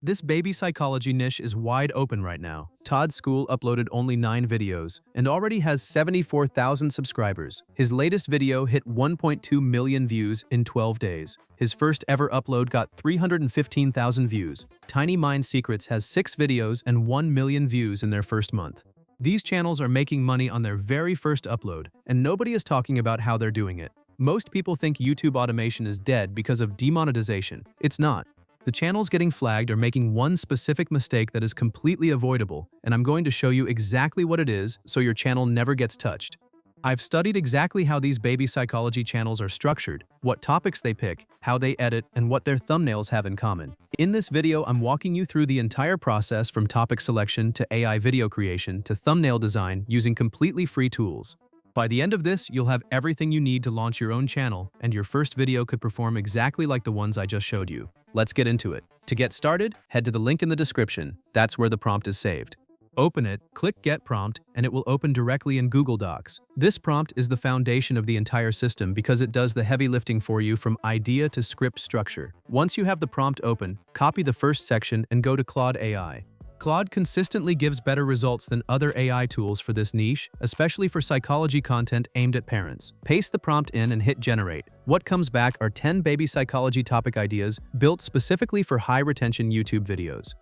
This baby psychology niche is wide open right now. Todd's school uploaded only 9 videos and already has 74,000 subscribers. His latest video hit 1.2 million views in 12 days. His first ever upload got 315,000 views. Tiny Mind Secrets has 6 videos and 1 million views in their first month. These channels are making money on their very first upload, and nobody is talking about how they're doing it. Most people think YouTube automation is dead because of demonetization. It's not. The channels getting flagged are making one specific mistake that is completely avoidable, and I'm going to show you exactly what it is so your channel never gets touched. I've studied exactly how these baby psychology channels are structured, what topics they pick, how they edit, and what their thumbnails have in common. In this video, I'm walking you through the entire process from topic selection to AI video creation to thumbnail design using completely free tools. By the end of this, you'll have everything you need to launch your own channel, and your first video could perform exactly like the ones I just showed you. Let's get into it. To get started, head to the link in the description. That's where the prompt is saved. Open it, click Get Prompt, and it will open directly in Google Docs. This prompt is the foundation of the entire system because it does the heavy lifting for you from idea to script structure. Once you have the prompt open, copy the first section and go to Claude AI. Claude consistently gives better results than other AI tools for this niche, especially for psychology content aimed at parents. Paste the prompt in and hit Generate. What comes back are 10 baby psychology topic ideas built specifically for high-retention YouTube videos.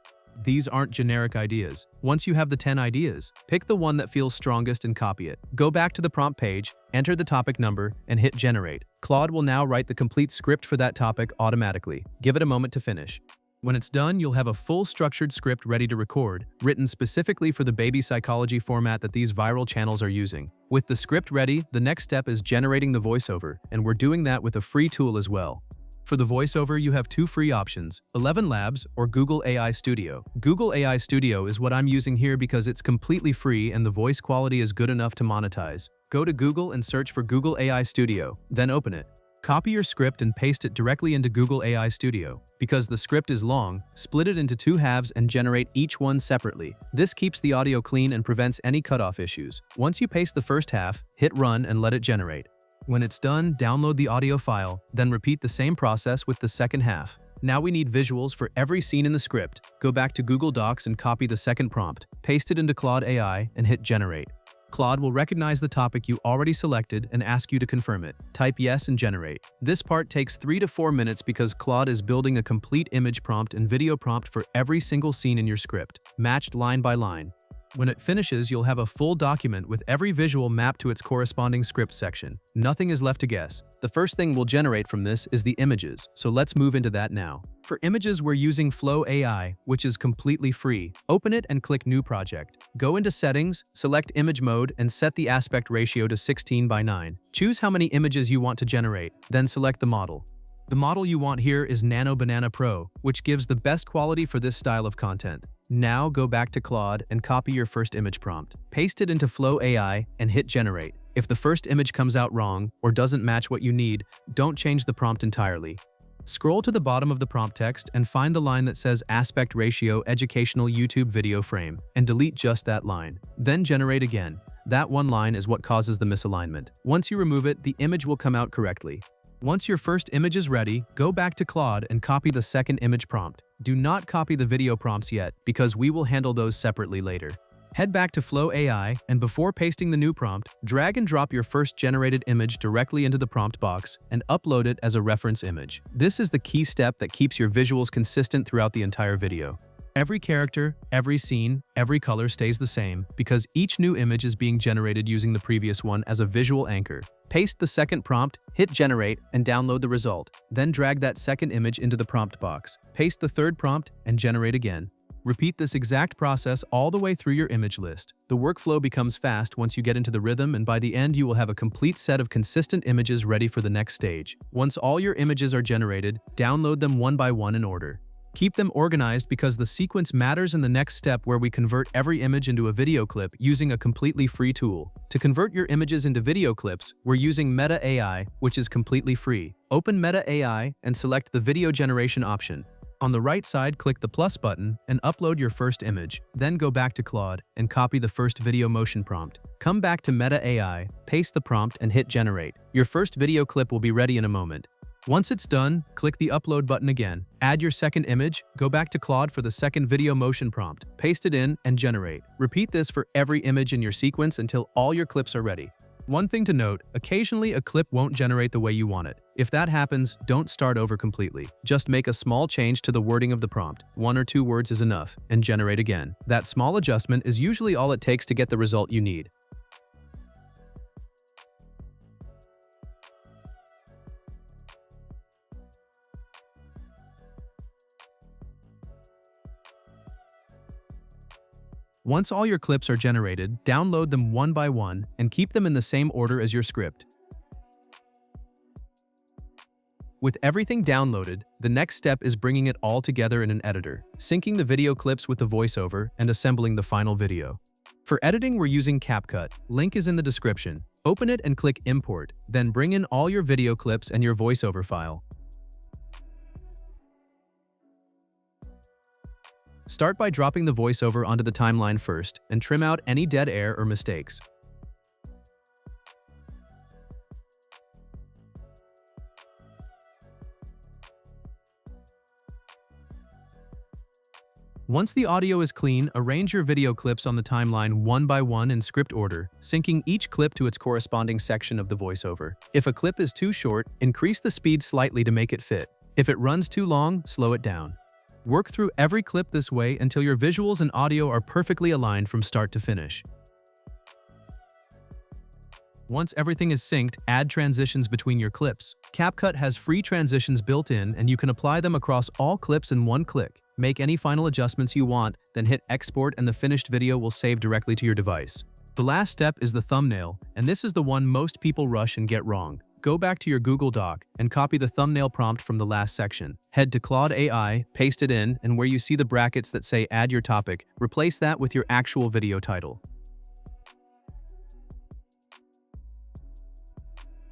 These aren't generic ideas. Once you have the 10 ideas, pick the one that feels strongest and copy it. Go back to the prompt page, enter the topic number, and hit Generate. Claude will now write the complete script for that topic automatically. Give it a moment to finish. When it's done, you'll have a full structured script ready to record, written specifically for the baby psychology format that these viral channels are using. With the script ready, the next step is generating the voiceover, and we're doing that with a free tool as well. For the voiceover, you have 2 free options, 11 Labs or Google AI Studio. Google AI Studio is what I'm using here because it's completely free and the voice quality is good enough to monetize. Go to Google and search for Google AI Studio, then open it. Copy your script and paste it directly into Google AI Studio. Because the script is long, split it into 2 halves and generate each one separately. This keeps the audio clean and prevents any cutoff issues. Once you paste the first half, hit Run and let it generate. When it's done, download the audio file, then repeat the same process with the second half. Now we need visuals for every scene in the script. Go back to Google Docs and copy the second prompt, paste it into Claude AI and hit Generate. Claude will recognize the topic you already selected and ask you to confirm it. Type yes and generate. This part takes 3 to 4 minutes because Claude is building a complete image prompt and video prompt for every single scene in your script, matched line by line. When it finishes, you'll have a full document with every visual mapped to its corresponding script section. Nothing is left to guess. The first thing we'll generate from this is the images, so let's move into that now. For images, we're using Flow AI, which is completely free. Open it and click New Project. Go into Settings, select Image Mode, and set the aspect ratio to 16:9. Choose how many images you want to generate, then select the model. The model you want here is Nano Banana Pro, which gives the best quality for this style of content. Now go back to Claude and copy your first image prompt. Paste it into Flow AI and hit Generate. If the first image comes out wrong or doesn't match what you need, don't change the prompt entirely. Scroll to the bottom of the prompt text and find the line that says Aspect Ratio Educational YouTube Video Frame and delete just that line. Then generate again. That one line is what causes the misalignment. Once you remove it, the image will come out correctly. Once your first image is ready, go back to Claude and copy the second image prompt. Do not copy the video prompts yet, because we will handle those separately later. Head back to Flow AI, and before pasting the new prompt, drag and drop your first generated image directly into the prompt box and upload it as a reference image. This is the key step that keeps your visuals consistent throughout the entire video. Every character, every scene, every color stays the same because each new image is being generated using the previous one as a visual anchor. Paste the second prompt, hit Generate, and download the result. Then drag that second image into the prompt box. Paste the third prompt and generate again. Repeat this exact process all the way through your image list. The workflow becomes fast once you get into the rhythm, and by the end you will have a complete set of consistent images ready for the next stage. Once all your images are generated, download them one by one in order. Keep them organized because the sequence matters in the next step where we convert every image into a video clip using a completely free tool. To convert your images into video clips, we're using Meta AI, which is completely free. Open Meta AI and select the video generation option. On the right side, click the plus button and upload your first image. Then go back to Claude and copy the first video motion prompt. Come back to Meta AI, paste the prompt and hit generate. Your first video clip will be ready in a moment. Once it's done, click the upload button again. Add your second image, go back to Claude for the second video motion prompt, paste it in, and generate. Repeat this for every image in your sequence until all your clips are ready. One thing to note, occasionally a clip won't generate the way you want it. If that happens, don't start over completely. Just make a small change to the wording of the prompt. 1 or 2 words is enough, and generate again. That small adjustment is usually all it takes to get the result you need. Once all your clips are generated, download them one by one and keep them in the same order as your script. With everything downloaded, the next step is bringing it all together in an editor, syncing the video clips with the voiceover, and assembling the final video. For editing, we're using CapCut. Link is in the description. Open it and click Import, then bring in all your video clips and your voiceover file. Start by dropping the voiceover onto the timeline first and trim out any dead air or mistakes. Once the audio is clean, arrange your video clips on the timeline one by one in script order, syncing each clip to its corresponding section of the voiceover. If a clip is too short, increase the speed slightly to make it fit. If it runs too long, slow it down. Work through every clip this way until your visuals and audio are perfectly aligned from start to finish. Once everything is synced, add transitions between your clips. CapCut has free transitions built in, and you can apply them across all clips in one click. Make any final adjustments you want, then hit export and the finished video will save directly to your device. The last step is the thumbnail, and this is the one most people rush and get wrong. Go back to your Google Doc and copy the thumbnail prompt from the last section. Head to Claude AI, paste it in, and where you see the brackets that say add your topic, replace that with your actual video title.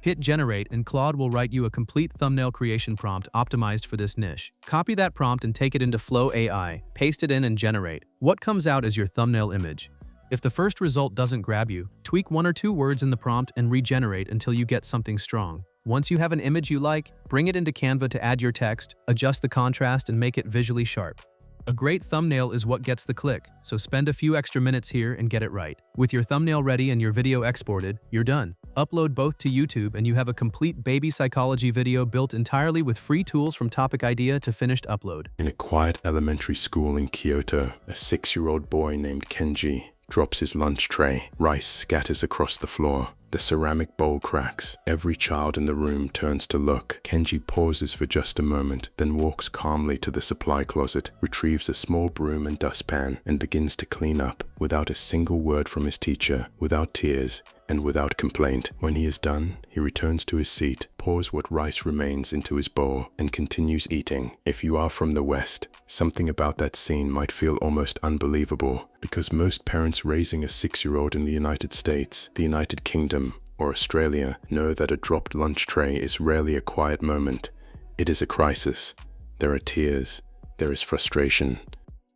Hit generate and Claude will write you a complete thumbnail creation prompt optimized for this niche. Copy that prompt and take it into Flow AI, paste it in and generate. What comes out is your thumbnail image. If the first result doesn't grab you, tweak 1 or 2 words in the prompt and regenerate until you get something strong. Once you have an image you like, bring it into Canva to add your text, adjust the contrast and make it visually sharp. A great thumbnail is what gets the click, so spend a few extra minutes here and get it right. With your thumbnail ready and your video exported, you're done. Upload both to YouTube and you have a complete baby psychology video built entirely with free tools from topic idea to finished upload. In a quiet elementary school in Kyoto, a 6-year-old boy named Kenji drops his lunch tray. Rice scatters across the floor. The ceramic bowl cracks. Every child in the room turns to look. Kenji pauses for just a moment, then walks calmly to the supply closet, retrieves a small broom and dustpan, and begins to clean up, without a single word from his teacher, without tears, and without complaint. When he is done, he returns to his seat, pours what rice remains into his bowl, and continues eating. If you are from the West, something about that scene might feel almost unbelievable, because most parents raising a 6-year-old in the United States, the United Kingdom, or Australia know that a dropped lunch tray is rarely a quiet moment. It is a crisis. There are tears. There is frustration.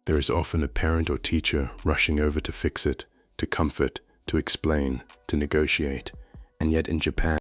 There is often a parent or teacher rushing over to fix it, to comfort, to explain, to negotiate. And yet in Japan,